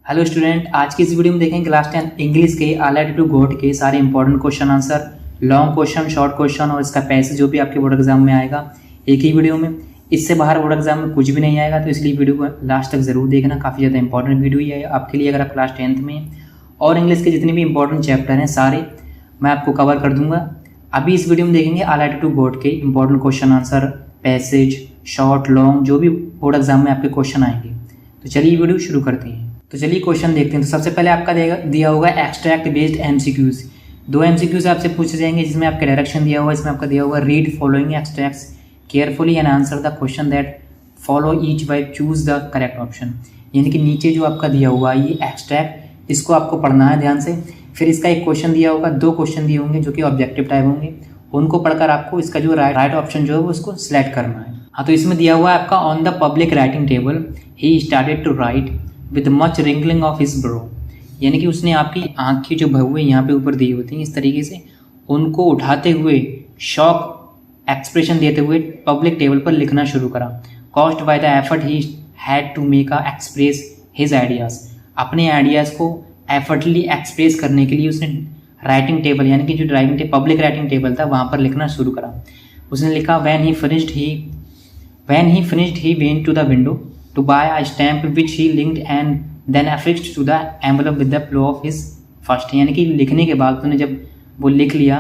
Hello student, आज की इस वीडियो में देखेंगे क्लास 10 इंग्लिश के आईआईटी टू गोट के सारे important question answer, long question, short question और इसका पैसेज जो भी आपके बोर्ड एग्जाम में आएगा एक ही वीडियो में। इससे बाहर बोर्ड एग्जाम में कुछ भी नहीं आएगा, तो इसलिए वीडियो को लास्ट तक जरूर देखना। काफ़ी ज़्यादा इंपॉर्टेंट वीडियो ही है आपके लिए। अगर आप क्लास 10th में और इंग्लिश के जितने भी इंपॉर्टेंट चैप्टर हैं सारे मैं आपको कवर कर दूंगा। अभी इस वीडियो में देखेंगे आईआईटी टू गोट के important question answer, passage, short, long, जो भी बोर्ड एग्जाम में आपके क्वेश्चन आएंगे। तो चलिए वीडियो शुरू करते हैं। तो चलिए क्वेश्चन देखते हैं। तो सबसे पहले आपका दिया होगा एक्सट्रैक्ट बेस्ड एमसीक्यूज। दो एमसीक्यूज आपसे पूछे जाएंगे जिसमें आपका डायरेक्शन दिया हुआ है। इसमें आपका दिया हुआ read following extracts carefully and answer the question that follow each by choose the correct option. यानी कि नीचे जो आपका दिया हुआ है ये एक्सट्रैक्ट, इसको आपको पढ़ना है ध्यान से। फिर इसका एक क्वेश्चन दिया होगा, दो क्वेश्चन दिए होंगे जो कि ऑब्जेक्टिव टाइप होंगे, उनको पढ़कर आपको इसका जो राइट ऑप्शन जो है वो उसको सिलेक्ट करना है। हाँ, तो इसमें दिया हुआ है आपका on the public writing table he started to write with much wrinkling of his brow. यानी कि उसने आपकी आँख की जो भौएं यहाँ पे ऊपर दी होती हैं इस तरीके से, उनको उठाते हुए शॉक एक्सप्रेशन देते हुए पब्लिक टेबल पर लिखना शुरू करा। Caused by the effort he had to make a express his ideas. अपने आइडियाज़ को एफर्टली एक्सप्रेस करने के लिए उसने राइटिंग टेबल यानी कि जो पब्लिक राइटिंग टेबल था वहाँ पर लिखना शुरू करा। उसने लिखा when he finished he went to the window to buy a stamp which he linked and then affixed to the envelope with the flow of his first। यानी कि लिखने के बाद उसने जब वो लिख लिया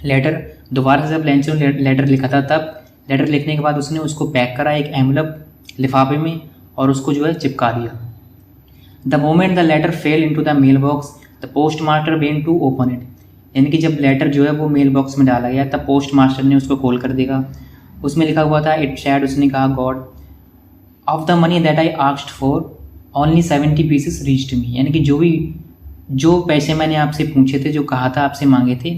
लेटर, दोबारा से जब लेंचो लेटर लिखा था तब लेटर लिखने के बाद उसने उसको पैक करा एक एनवेलप लिफाफे में और उसको जो है चिपका दिया। The moment the letter fell into the mail box the post master went to open it. यानी कि जब लेटर जो है वो मेल बॉक्स में डाला गया तब पोस्ट मास्टर ने उसको खोल कर देगा। उसमें लिखा हुआ था इट सैड, उसने कहा god of the money that I asked for only 70 pieces reached me. यानी कि जो पैसे मैंने आपसे पूछे थे, जो कहा था आपसे मांगे थे,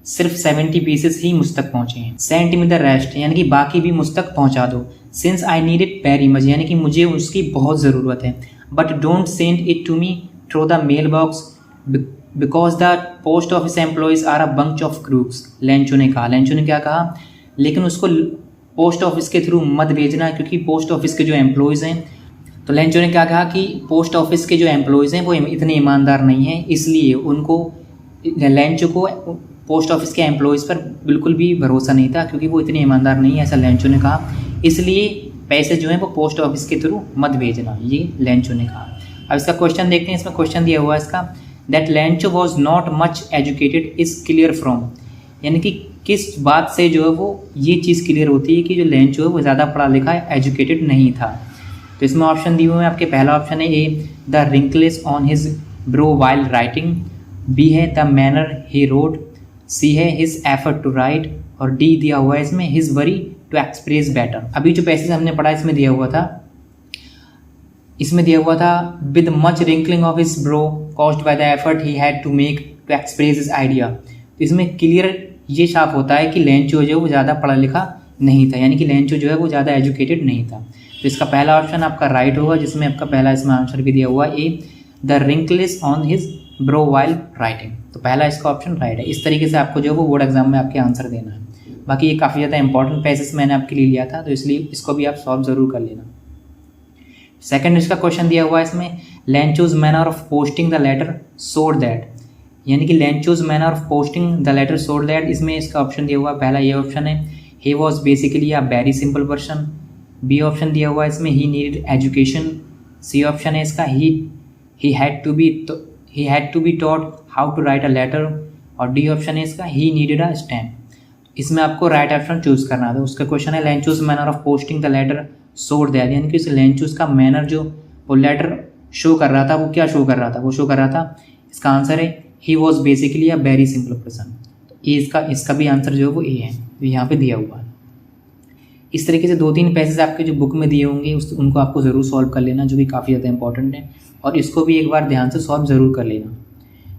सिर्फ 70 पीसेस ही मुझ तक पहुँचे हैं। सेंड मी द रेस्ट, यानी कि बाकी भी मुझ तक पहुँचा दो। Since I need it very much, यानी कि मुझे उसकी बहुत ज़रूरत है। But don't send it to me through the mail box because the post office employees are a bunch of crooks. Lencho ने क्या कहा, लेकिन उसको पोस्ट ऑफिस के थ्रू मत भेजना क्योंकि पोस्ट ऑफिस के जो एम्प्लॉयज़ हैं, तो लेंचो ने क्या कहा कि पोस्ट ऑफिस के जो एम्प्लॉयज़ हैं वो इतने ईमानदार नहीं हैं, इसलिए लेंचो को पोस्ट ऑफिस के एम्प्लॉयज़ पर बिल्कुल भी भरोसा नहीं था क्योंकि वो इतने ईमानदार नहीं है, ऐसा लेंचो ने कहा। इसलिए पैसे जो हैं वो पोस्ट ऑफिस के थ्रू मत भेजना, ये लेंचो ने कहा। अब इसका क्वेश्चन देखते हैं। इसमें क्वेश्चन दिया हुआ है इसका that Lencho was not much educated is clear from. यानी कि किस बात से जो है वो ये चीज़ क्लियर होती है कि जो लेंचो है वो ज़्यादा पढ़ा लिखा एजुकेटेड नहीं था। तो इसमें ऑप्शन दिए हुए हैं आपके। पहला ऑप्शन है A the wrinkles on his brow while writing, B है the manner he wrote, C है हिज एफर्ट टू राइट, और डी दिया हुआ है इसमें his worry to express better. अभी जो पैसेज हमने पढ़ा इसमें दिया हुआ था with much wrinkling of his brow caused by the effort he had to make to express his idea. तो इसमें क्लियर ये साफ होता है कि लेंचो जो है वो ज़्यादा पढ़ा लिखा नहीं था, यानी कि लेंचो जो है वो ज़्यादा एजुकेटेड नहीं था। तो इसका पहला ऑप्शन आपका राइट होगा, जिसमें आपका पहला इसमें आंसर भी दिया हुआ है A the wrinkles on his brow while writing. तो पहला इसका ऑप्शन राइट है। इस तरीके से आपको जो है वो बोर्ड एग्जाम में आपके आंसर देना है। बाकी ये काफ़ी ज़्यादा इंपॉर्टेंट पैसेज मैंने आपके लिए लिया था, तो इसलिए इसको भी आप सॉल्व ज़रूर कर लेना। सेकेंड इसका क्वेश्चन दिया हुआ है इसमें Lencho's manner of posting the letter showed that. यानी कि Lencho's manner of posting the letter showed that, इसमें इसका ऑप्शन दिया हुआ है। पहला ये ऑप्शन है he was basically a very simple person, B option दिया हुआ है इसमें he needed education, C option है इसका he had to be taught how to write a letter, और डी ऑप्शन है इसका ही नीडेड अ स्टैम्प। इसमें आपको राइट ऑप्शन चूज करना था। उसका क्वेश्चन है Lencho's manner of posting the letter showed that, यानी कि उस लेंचोज का मैनर जो वो लेटर शो कर रहा था वो क्या शो कर रहा था, वो शो कर रहा था, इसका आंसर है he was basically a very simple person. ये इसका भी आंसर जो है वो ए है, तो यहाँ पे दिया हुआ है। इस तरीके से दो तीन पैसेज आपके जो बुक में दिए होंगे उनको आपको ज़रूर सॉल्व कर लेना, जो कि काफ़ी ज़्यादा इंपॉर्टेंट है, और इसको भी एक बार ध्यान से सॉल्व ज़रूर कर लेना।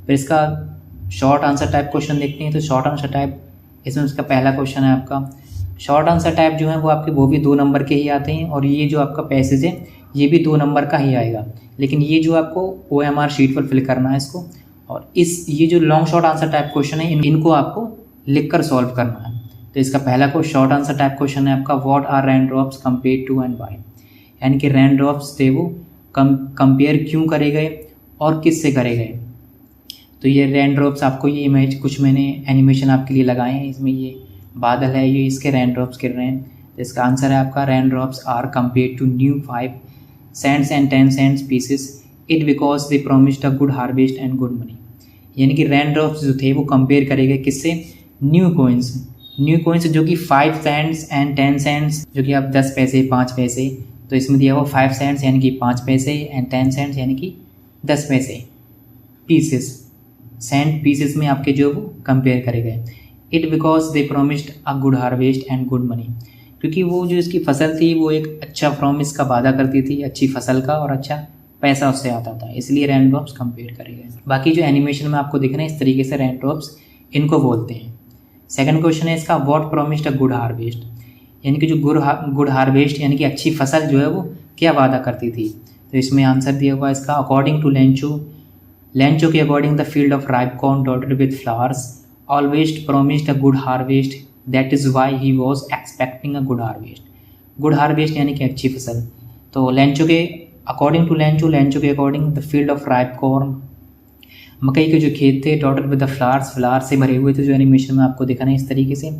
फिर इसका शॉर्ट आंसर टाइप क्वेश्चन देखते हैं। तो शॉर्ट आंसर टाइप, इसमें उसका पहला क्वेश्चन है आपका शॉर्ट आंसर टाइप जो है वो आपके वो भी 2 नंबर के ही आते हैं, और ये जो आपका पैसेज है ये भी 2 नंबर का ही आएगा, लेकिन ये जो आपको OMR शीट पर फिल करना है इसको, और ये जो long short answer type question है इनको आपको लिखकर सॉल्व करना है। तो इसका पहला शॉर्ट आंसर टाइप क्वेश्चन है आपका what are rain drops compared to and why. यानी कि रेन ड्रॉप्स थे वो कंपेयर क्यों करे गए और किससे करे गए। तो ये रेन ड्रॉप्स, आपको ये इमेज कुछ मैंने एनिमेशन आपके लिए लगाए हैं, इसमें ये बादल है, ये इसके रेन ड्रॉप्स गिर रहे हैं। तो इसका आंसर है आपका rain drops are compare to new 5 cents and 10 cents pieces it because they promised a good harvest and good money। यानी कि रेन ड्रॉप्स जो थे वो कंपेयर करे गए किससे, न्यू कोइंस जो कि 5 cents and 10 cents, जो कि आप 10 पैसे 5 पैसे, तो इसमें दिया हुआ 5 cents यानी कि 5 पैसे एंड 10 cents यानी कि 10 पैसे, पीसेस सेंट पीसेस में आपके जो वो कंपेयर करे गए। It because they promised a good harvest and good money, क्योंकि वो जो इसकी फसल थी वो एक अच्छा प्रॉमिस का वादा करती थी, अच्छी फसल का, और अच्छा पैसा उससे आता था, इसलिए रेन ड्रॉप्स कंपेयर करे गए। बाकी जो एनिमेशन में आपको दिख रहे हैं इस तरीके से रेन ड्रॉप्स इनको बोलते हैं। सेकंड क्वेश्चन है इसका, what promised a good harvest, यानी कि जो गुड हार्वेस्ट यानी कि अच्छी फसल जो है वो क्या वादा करती थी। तो इसमें आंसर दिया हुआ इसका, अकॉर्डिंग टू लेंचो के according the field of ripe corn dotted with flowers always promised a good harvest, that is why he was expecting a good harvest. Good harvest यानी कि अच्छी फसल। तो लेंचो के अकॉर्डिंग टू लेंचो के according the field of ripe corn, मकई के जो खेत थे, डॉटेड विद द फ्लावर्स से भरे हुए थे, जो एनिमेशन में आपको दिखा रहे हैं इस तरीके से।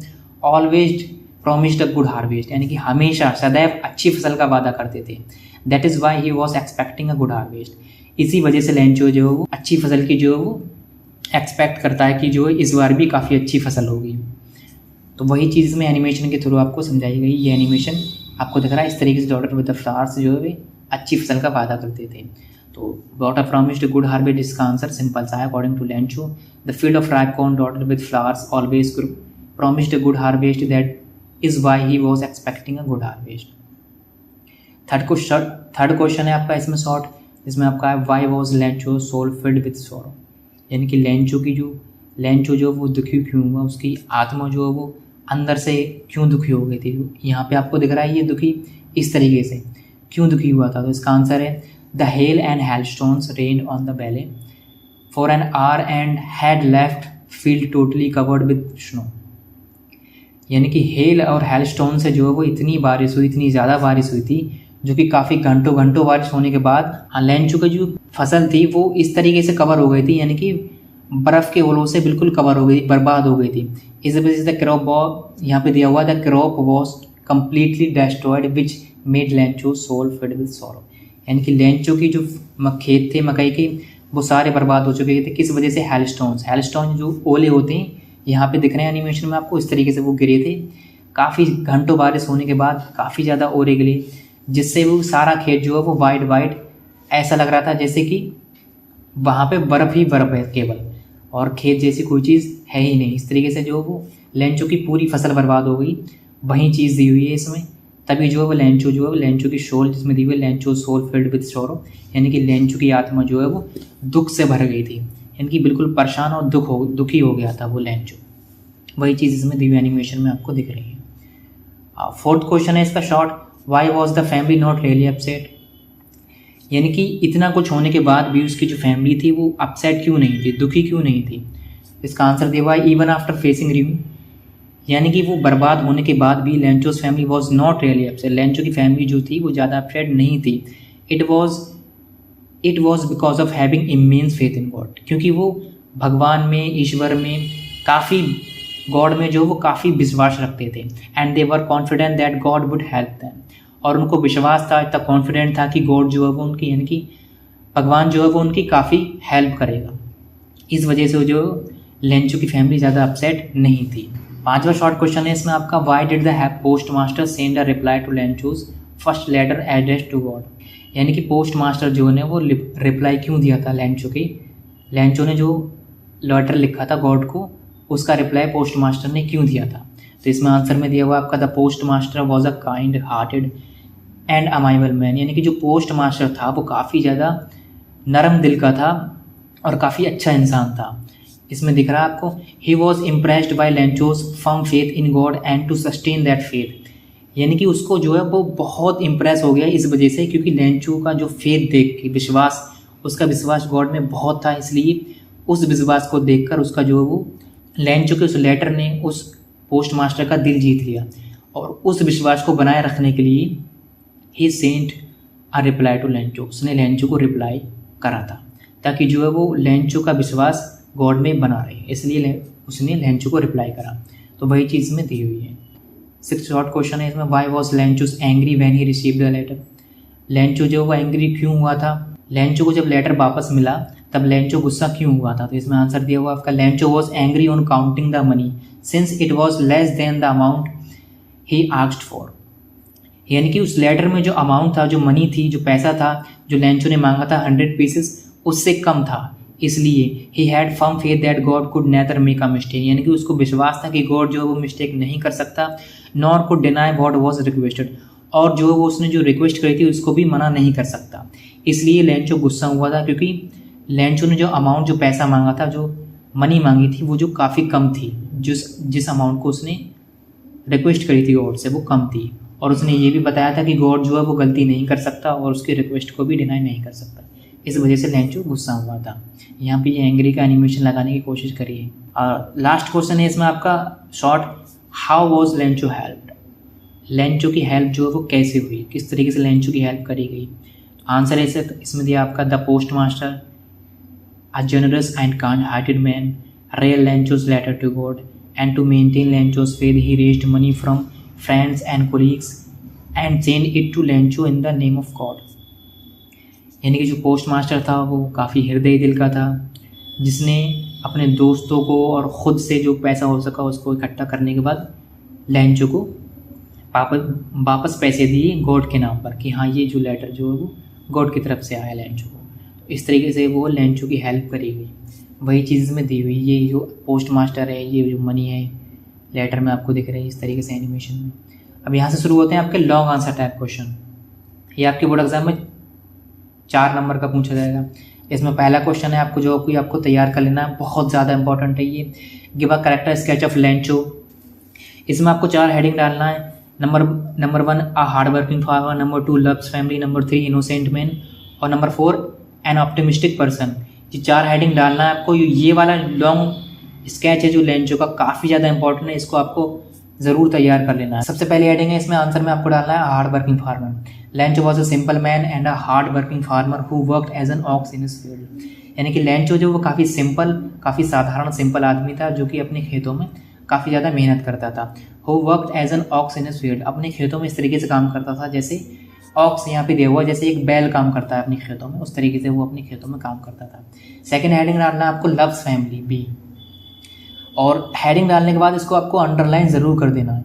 Always promised a good harvest यानी कि हमेशा सदैव अच्छी फसल का वादा करते थे। That is why he was expecting a good harvest, इसी वजह से लेंचो जो है वो अच्छी फसल की जो है वो एक्सपेक्ट करता है कि जो है इस बार भी काफ़ी अच्छी फसल होगी। तो वही चीज़ में एनिमेशन के थ्रू आपको समझाई गई। ये एनिमेशन आपको दिख रहा है इस तरीके से, डॉटेड विद द फ्लावर्स जो है वे अच्छी फसल का वादा करते थे। तो what are promised good harvest, इसका आंसर सिंपल सा है, according to Lencho the field of ripe corn dotted with flowers always promised good harvest, that is why he was expecting a good harvest. Third question है आपका इसमें short, इसमें आपका है why was Lencho soul filled with sorrow, यानी कि Lencho जो वो दुखी क्यों हुआ, उसकी आत्मा जो है वो अंदर से क्यों दुखी हो गई थी। यहाँ पे आपको दिख रहा है ये दुखी इस तरीके से क्यों दुखी हुआ था। तो इसका आंसर है the hail and hailstones rained on the valley for an hour and had left field totally covered with snow, यानी कि हेल और हेलस्टोन से जो है वो इतनी बारिश हुई, इतनी ज़्यादा बारिश हुई थी, जो कि काफ़ी घंटों बारिश होने के बाद लेंचो की जो फसल थी वो इस तरीके से कवर हो गई थी, यानी कि बर्फ़ के ओलों से बिल्कुल कवर हो गई, बर्बाद हो गई थी। इस वजह से द क्रॉप, यहाँ पे दिया हुआ the crop was completely destroyed which made Lencho soul filled with sorrow, यानी कि लेंचो की जो खेत थे मकई के वो सारे बर्बाद हो चुके थे। किस वजह से, हेलस्टोन जो ओले होते हैं यहाँ पे दिख रहे हैं एनिमेशन में आपको, इस तरीके से वो गिरे थे। काफ़ी घंटों बारिश होने के बाद काफ़ी ज़्यादा ओले गिरे, जिससे वो सारा खेत जो है वो वाइट ऐसा लग रहा था जैसे कि वहाँ पे बर्फ़ ही बर्फ़ है केवल, और खेत जैसी कोई चीज़ है ही नहीं। इस तरीके से जो वो लेंचो की पूरी फसल बर्बाद हो गई। वही चीज़ दी हुई है इसमें, तभी जो है वो लेंचो की शोल जिसमें दी हुई है Lencho soul filled with sorrow, यानी कि लेंचो की आत्मा जो है वो दुख से भर गई थी, यानी कि बिल्कुल परेशान और दुखी हो गया था वो लेंचो। वही चीज़ इसमें दी हुई एनिमेशन में आपको दिख रही है। फोर्थ क्वेश्चन है इसका short, why was the family not really upset, यानी कि इतना कुछ होने के बाद भी उसकी जो फैमिली थी वो अपसेट क्यों नहीं थी, दुखी क्यों नहीं थी। इसका आंसर दिया हुआ है इवन आफ्टर फेसिंग रूइन, यानी कि वो बर्बाद होने के बाद भी Lencho's family was not really upset, Lencho की फैमिली जो थी वो ज़्यादा अपसेट नहीं थी। It was because of having immense faith in God, क्योंकि वो भगवान में, ईश्वर में काफ़ी, गॉड में जो वो काफ़ी विश्वास रखते थे। And they were confident that God would help them, और उनको विश्वास था, इतना कॉन्फिडेंट था कि गॉड जो है वो उनकी, यानी कि भगवान जो है वो उनकी काफ़ी हेल्प करेगा। इस वजह से जो लेंचो की फैमिली ज़्यादा अपसेट नहीं थी। पांचवा शॉर्ट क्वेश्चन है इसमें आपका, why did the post master send a reply to Lencho's first letter address to God, यानी कि पोस्ट मास्टर जो ने वो रिप्लाई क्यों दिया था लेंचो ने जो लेटर लिखा था गॉड को, उसका रिप्लाई पोस्ट मास्टर ने क्यों दिया था। तो इसमें आंसर में दिया हुआ आपका, the post master was a kind hearted and amiable man, यानी कि जो पोस्ट मास्टर था वो काफ़ी ज़्यादा नरम दिल का था और काफ़ी अच्छा इंसान था। इसमें दिख रहा है आपको, he was impressed by Lencho's firm faith in God and to sustain that faith, यानी कि उसको जो है वो बहुत इम्प्रेस हो गया इस वजह से, क्योंकि लेंचो का जो फेथ देख के विश्वास, उसका विश्वास गॉड में बहुत था, इसलिए उस विश्वास को देखकर उसका जो वो लेंचो के उस लेटर ने उस पोस्ट मास्टर का दिल जीत लिया, और उस विश्वास को बनाए रखने के लिए he sent a reply to Lencho, उसने लेंचो को रिप्लाई करा था ताकि जो है वो लेंचो का विश्वास गॉड में बना रहे, इसलिए उसने लेंचो को रिप्लाई करा। तो वही चीज़ इसमें दी हुई है। 6th शॉर्ट क्वेश्चन है इसमें, why was Lencho's angry when he received the letter. Lencho जो वो एंग्री क्यों हुआ था, लेंचो को जब लेटर वापस मिला तब लेंचो गुस्सा क्यों हुआ था। तो इसमें आंसर दिया हुआ आपका, Lencho was angry on counting the money since it was less than the amount he asked for. यानी कि उस लेटर में जो अमाउंट था, जो मनी थी, जो पैसा था जो लेंचो ने मांगा था 100 पीसेस, उससे कम था, इसलिए he had firm faith that God could neither make a mistake. यानी कि उसको विश्वास था कि गॉड जो है वो मिस्टेक नहीं कर सकता, nor could deny what was requested, और जो वो उसने जो रिक्वेस्ट करी थी उसको भी मना नहीं कर सकता। इसलिए लेंचो गुस्सा हुआ था क्योंकि लेंचो ने जो अमाउंट, जो पैसा मांगा था, जो मनी मांगी थी, वो जो काफ़ी कम थी, जिस अमाउंट को उसने रिक्वेस्ट करी थी गॉड से वो कम थी। और उसने ये भी बताया था कि गॉड जो है वो गलती नहीं कर सकता और उसकी रिक्वेस्ट को भी डिनाई नहीं कर सकता। इस वजह से लेंचो गुस्सा हुआ था। यहाँ पे ये एंग्री का एनिमेशन लगाने की कोशिश करिए। और लास्ट क्वेश्चन है इसमें आपका short, how was Lencho helped. Lencho की हेल्प जो है वो कैसे हुई, किस तरीके से लेंचो की हेल्प करी गई। आंसर ऐसे इसमें दिया आपका, the post master a generous and kind hearted man read Lencho's letter to God, and to maintain Lencho's faith he raised money from friends and colleagues and sent it to Lencho in the name of God। यानी कि जो post master था वो काफ़ी हृदय दिल का था, जिसने अपने दोस्तों को और ख़ुद से जो पैसा हो सका उसको इकट्ठा करने के बाद लेंचो को वापस पैसे दिए गॉड के नाम पर कि हाँ ये जो लेटर जो है वो गॉड की तरफ से आया लेंचो को। तो इस तरीके से वो लेंचो की हेल्प करी गई। वही चीज़ में दी हुई, ये जो पोस्ट मास्टर है, ये जो मनी है लेटर में आपको दिख रही है इस तरीके से एनिमेशन में। अब यहाँ से शुरू होते हैं आपके लॉन्ग आंसर टाइप क्वेश्चन। ये आपके बोर्ड एग्जाम में 4 नंबर का पूछा जाएगा। इसमें पहला क्वेश्चन है आपको जो कोई आपको तैयार कर लेना है, बहुत ज़्यादा इंपॉर्टेंट है ये। Give a character sketch of Lencho. इसमें आपको 4 हेडिंग डालना है। नंबर 1 अ hard working farmer, number 2 loves family, number 3 innocent man और नंबर 4 एन ऑप्टिमिस्टिक पर्सन। ये 4 हेडिंग डालना है आपको। ये वाला लॉन्ग स्केच है जो लेंचो का, काफ़ी ज़्यादा इंपॉर्टेंट है, इसको आपको ज़रूर तैयार कर लेना है। सबसे पहली हेडिंग है इसमें आंसर में आपको डालना है hard working farmer. Lencho was a simple man and a hard working farmer who worked as an ox in his field. यानी कि लेंचो जो वो काफ़ी सिंपल, काफ़ी साधारण सिंपल आदमी था जो कि अपने खेतों में काफ़ी ज़्यादा मेहनत करता था। Who worked as an ox in his field, अपने खेतों में इस तरीके से काम करता था जैसे ऑक्स यहाँ पे दिया हुआ, जैसे एक बैल काम करता है अपने खेतों में, उस तरीके से वो अपने खेतों में काम करता था। सेकंड हेडिंग डालना है आपको लव्स फैमिली, बी, और हेडिंग डालने के बाद इसको आपको अंडरलाइन ज़रूर कर देना है।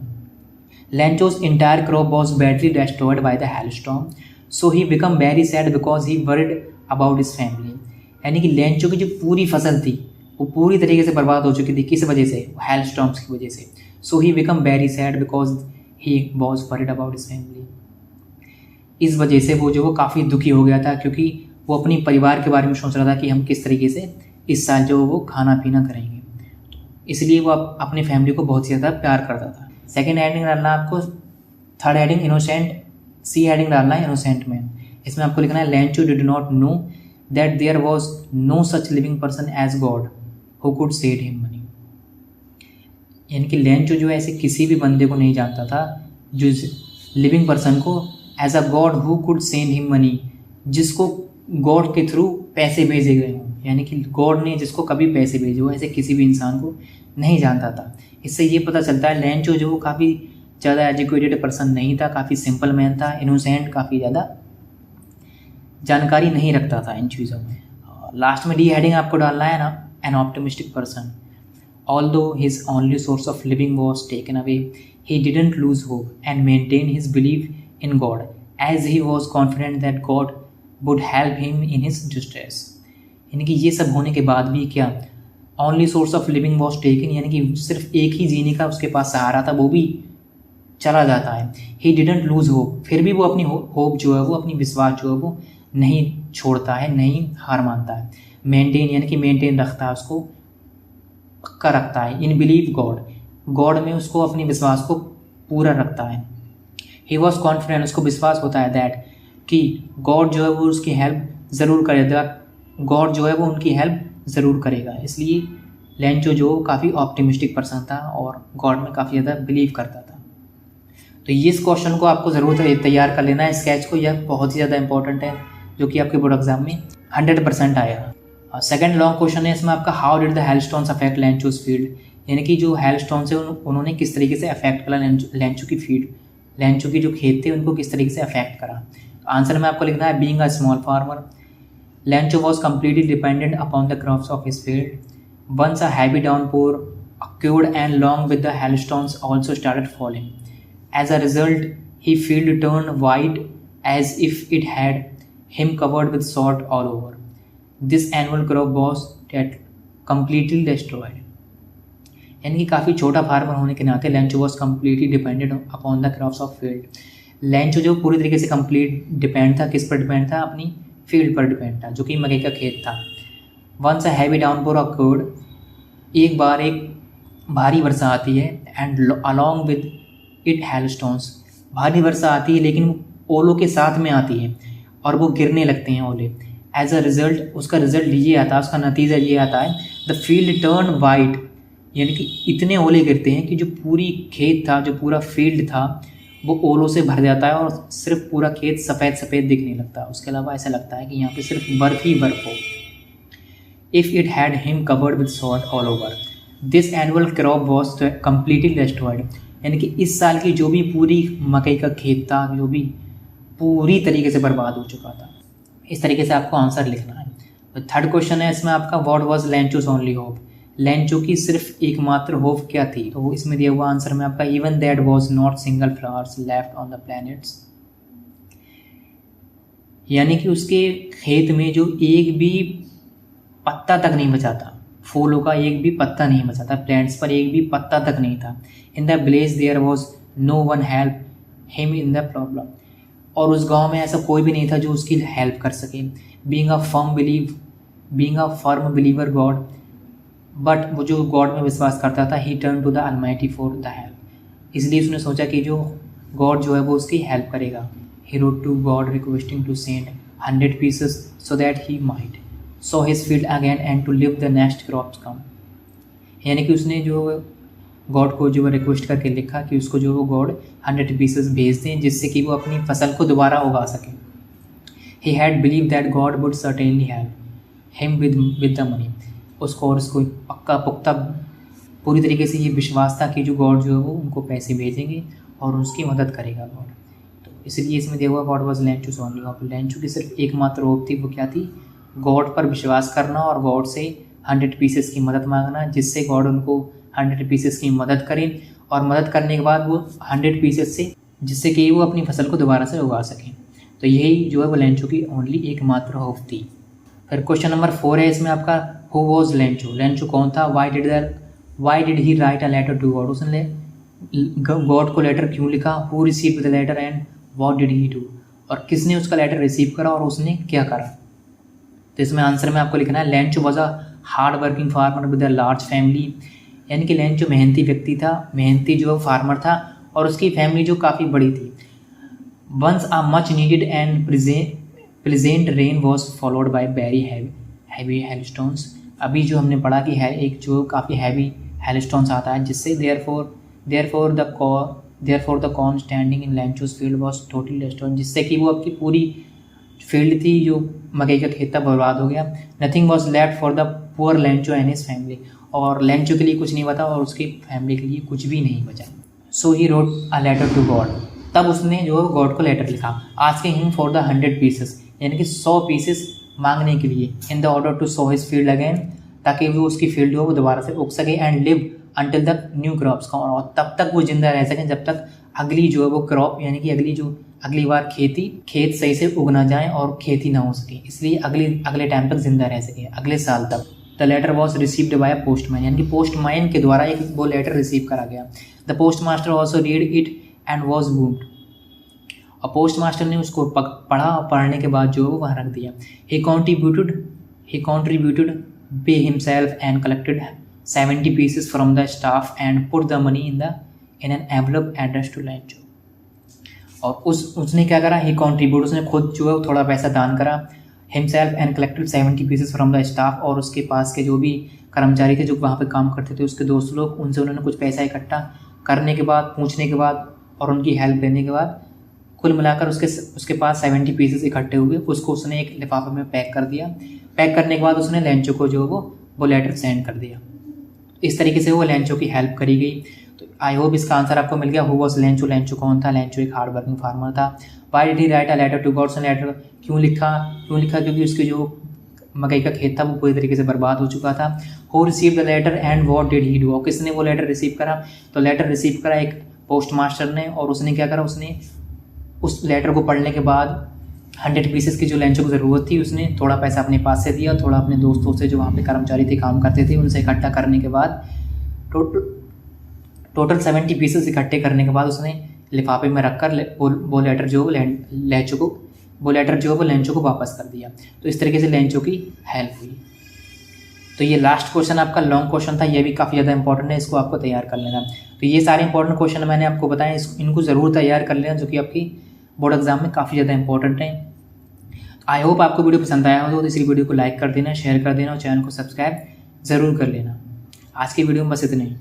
लेंचो's entire crop was badly destroyed by the hailstorm, so he became very sad because he worried about his family। यानी कि लेंचो की जो पूरी फसल थी वो पूरी तरीके से बर्बाद हो चुकी थी, किस वजह से, हेलस्टॉर्म्स की वजह से। so he became very sad because he was worried about his family। इस वजह से वो जो वो काफ़ी दुखी हो गया था क्योंकि वो अपनी परिवार के बारे में सोच रहा था कि हम किस तरीके से इस साल जो वो खाना पीना करेंगे, इसलिए वो अपनी फैमिली को बहुत ज़्यादा प्यार करता था। सेकेंड हेडिंग डालना आपको, third heading innocent, C heading डालना है इनोसेंट मैन। इसमें आपको लिखना है Lencho did not know that there was no such living person as God who could save him money. यानी कि लेंचो जो ऐसे किसी भी बंदे को नहीं जानता था जो लिविंग पर्सन को as a God who could send him money, जिसको गॉड के थ्रू पैसे भेजे गए हों। यानी कि गॉड ने जिसको कभी पैसे भेजे हो, ऐसे किसी भी इंसान को नहीं जानता था। इससे ये पता चलता है लेंचो जो वो काफ़ी ज़्यादा एजुकेटेड पर्सन नहीं था, काफ़ी सिंपल मैन था, इनोसेंट, काफ़ी ज़्यादा जानकारी नहीं रखता था इन चीज़ों में। लास्ट में डी हेडिंग आपको डालना है ना, N optimistic person. Although his only source of living was taken away, he didn't lose hope and maintain his believe in God as he was confident that God would help him in his distress। यानी कि ये सब होने के बाद भी क्या, only source of living was taken, यानी कि सिर्फ एक ही जीने का उसके पास सहारा था, वो भी चला जाता है। he didn't lose hope, फिर भी वो अपनी होप जो है वो, अपनी विश्वास जो है वो नहीं छोड़ता है, नहीं हार मानता है। मेंटेन यानी कि मेंटेन रखता है, उसको पक्का रखता है। इन बिलीव गॉड में उसको अपनी विश्वास को पूरा रखता है। ही वॉज कॉन्फिडेंट, उसको विश्वास होता है दैट कि गॉड जो है वो उसकी हेल्प ज़रूर करेगा, गॉड जो है वो उनकी हेल्प ज़रूर करेगा। इसलिए लेंचो जो काफ़ी ऑप्टिमिस्टिक पर्सन था और गॉड में काफ़ी ज़्यादा बिलीव करता था। तो ये इस क्वेश्चन को आपको ज़रूर तैयार कर लेना है, स्केच को, यह बहुत ही ज़्यादा इंपॉर्टेंट है जो कि आपके बोर्ड एग्जाम में 100% आएगा। सेकंड लॉन्ग क्वेश्चन है इसमें आपका, how did the hailstones affect Lencho's field, यानी कि जो हेलस्टोन्स है उन्होंने किस तरीके से अफेक्ट करा लेंचू की फील्ड, लेंचू की जो खेत थे उनको किस तरीके से अफेक्ट करा। आंसर में आपको लिखना है, being a small farmer Lencho was completely dependent upon the crops of his field, once a heavy downpour occurred and along with the hailstones also started falling. As a result, his field turned white as if it had him covered with salt all over. This annual crop was completely destroyed. यानी कि काफ़ी छोटा farmer होने के नाते Lencho was completely depended upon the crops of field. Lencho जो पूरी तरीके से कंप्लीट डिपेंड था, किस पर डिपेंड था, अपनी फील्ड पर डिपेंड था जो कि मकई का खेत था। Once a heavy downpour occurred, एक बार एक भारी वर्षा आती है, and along with it hailstones, भारी वर्षा आती है लेकिन ओलों के साथ में आती है और वो गिरने लगते हैं ओले। एज अ रिजल्ट, उसका रिजल्ट ये आता है, उसका नतीजा ये आता है, द फील्ड टर्न वाइट, यानी कि इतने ओले गिरते हैं कि जो पूरी खेत था, जो पूरा फील्ड था वो ओलों से भर जाता है और सिर्फ पूरा खेत सफ़ेद सफ़ेद दिखने लगता है। उसके अलावा ऐसा लगता है कि यहाँ पे सिर्फ बर्फ ही बर्फ हो। If it had him covered with salt all over, this annual crop was completely destroyed, यानी कि इस साल की जो भी पूरी मकई का खेत था जो भी पूरी तरीके से बर्बाद हो चुका था। इस तरीके से आपको आंसर लिखना है। तो थर्ड क्वेश्चन है इसमें आपका, व्हाट वाज लेंचूस ओनली होप, लेंचू की सिर्फ एकमात्र होप क्या थी। तो इसमें दिया हुआ आंसर में आपका, even that was not single flowers left on the planets, यानी कि उसके खेत में जो एक भी पत्ता तक नहीं बचा था, फूलों का एक भी पत्ता नहीं बचा था, प्लांट्स पर एक भी पत्ता तक नहीं था। In the village there was no one help him in the problem, और उस गांव में ऐसा कोई भी नहीं था जो उसकी हेल्प कर सके। Being a firm believer God, but वो जो गॉड में विश्वास करता था, he turn to the almighty for the help, इसलिए उसने सोचा कि जो गॉड जो है वो उसकी हेल्प करेगा। He wrote to God requesting to send 100 pieces so that he might sow his field again and to live the next crops come, यानी कि उसने जो गॉड को जो रिक्वेस्ट करके लिखा कि उसको जो वो गॉड 100 pieces भेज दें जिससे कि वो अपनी फसल को दोबारा उगा सके। He had believe that God would certainly help him with the money, उसको और उसको पक्का पुख्ता पूरी तरीके से ये विश्वास था कि जो गॉड जो है वो उनको पैसे भेजेंगे और उसकी मदद करेगा गॉड। तो इसलिए इसमें दिया हुआ, व्हाट वाज लेंचूस ओनली होप, लेंचू की सिर्फ एकमात्र होप थी, वो क्या थी, गॉड पर विश्वास करना और गॉड से 100 pieces की मदद मांगना, जिससे गॉड उनको 100 pieces की मदद करें और मदद करने के बाद वो 100 pieces से जिससे कि वो अपनी फसल को दोबारा से उगा सकें। तो यही जो है वो लेंचू की ओनली एकमात्र होप थी। फिर क्वेश्चन नंबर 4 है इसमें आपका, हु वॉज लेंचू, लेंचू कौन था, why did he write a letter to God, उसने गॉड को लेटर क्यों लिखा, who receive the letter and what did he do, और किसने उसका लेटर रिसीव करा और उसने क्या करा। तो इसमें आंसर में आपको लिखना है, Lencho was a hard working farmer with a large family, यानी कि लेंचू मेहनती व्यक्ति था, मेहनती जो फार्मर था और उसकी फैमिली जो काफ़ी बड़ी थी। Once a much needed and pleasant rain was followed by very heavy hailstones, अभी जो हमने पढ़ा कि है एक जो काफ़ी हैवी हेलस्टोन्स आता है जिससे therefore the corn standing in Lencho's field was totally destroyed, जिससे कि वो आपकी पूरी फील्ड थी जो मकई का खेत था बर्बाद हो गया। Nothing was left for the poor Lencho and his family, और लेंचो के लिए कुछ नहीं बचा और उसकी फैमिली के लिए कुछ भी नहीं बचा। So he wrote a letter to God, तब उसने जो गॉड को लेटर लिखा, asking him for the 100 pieces, यानी कि 100 pieces मांगने के लिए, in the order to sow his field again, ताकि वो उसकी फील्ड हो वो दोबारा से उग सके, and live until the new crops का, और तब तक वो जिंदा रह सकें जब तक अगली जो है वो क्रॉप, यानी कि अगली बार खेत सही से उग ना जाए और खेती ना हो सके, इसलिए अगले टाइम तक जिंदा रह सके, अगले साल तक। The letter was received by a postman, यानी कि पोस्टमैन के द्वारा एक वो लेटर रिसीव करा गया। The post master also read it and was wowed, और पोस्ट मास्टर ने उसको पढ़ा और पढ़ने के बाद जो वो वहाँ रख दिया। He contributed pay himself and collected 70 pieces from the staff and put the money in an envelope address to Lencho, और उसने क्या करा, ही कॉन्ट्रीब्यूट, उसने खुद जो है थोड़ा पैसा दान करा, himself and collected 70 pieces from the staff, और उसके पास के जो भी कर्मचारी थे जो वहाँ पे काम करते थे उसके दोस्त लोग, उनसे उन्होंने कुछ पैसा इकट्ठा करने के बाद पूछने के बाद और उनकी हेल्प लेने के बाद कुल मिलाकर उसके पास 70 पीसेस इकट्ठे हुए। उसको उसने एक लिफाफे में पैक कर दिया। पैक करने के बाद उसने लेंचो को जो वो लेटर सेंड कर दिया। इस तरीके से वो लेंचो की हेल्प करी गई। तो आई होप इसका आंसर आपको मिल गया। Who was Lencho? लेंचो कौन था? लेंचो एक हार्ड वर्किंग फार्मर था। Why did he write a letter to God? उसने लेटर क्यों लिखा? क्योंकि उसके जो मकई का खेत था वो पूरी तरीके से बर्बाद हो चुका था। Who receive the letter and what did he do? किसने वो लेटर रिसीव करा? तो लेटर रिसीव करा एक पोस्ट मास्टर ने, और उसने क्या करा, उसने उस लेटर को पढ़ने के बाद 100 पीसेस की जो लेंचो को ज़रूरत थी उसने थोड़ा पैसा अपने पास से दिया, थोड़ा अपने दोस्तों से जो वहाँ पे कर्मचारी थे काम करते थे उनसे इकट्ठा करने के बाद टोटल 70 पीसेस इकट्ठे करने के बाद उसने लिफाफे में रखकर वो लेटर जो लेंचो को वापस कर दिया। तो इस तरीके से लेंचो की हेल्प हुई। तो ये लास्ट क्वेश्चन आपका लॉन्ग क्वेश्चन था, ये भी काफ़ी ज़्यादा इंपॉर्टेंट है, इसको आपको तैयार कर लेना। तो ये सारे इंपॉर्टेंट क्वेश्चन मैंने आपको बताए, इनको ज़रूर तैयार कर लेना, जो कि आपकी बोर्ड एग्जाम में काफ़ी ज़्यादा इंपॉर्टेंट है। आई होप आपको वीडियो पसंद आया हो तो इस वीडियो को लाइक कर देना, शेयर कर देना और चैनल को सब्सक्राइब ज़रूर कर लेना। आज की वीडियो में बस इतने ही।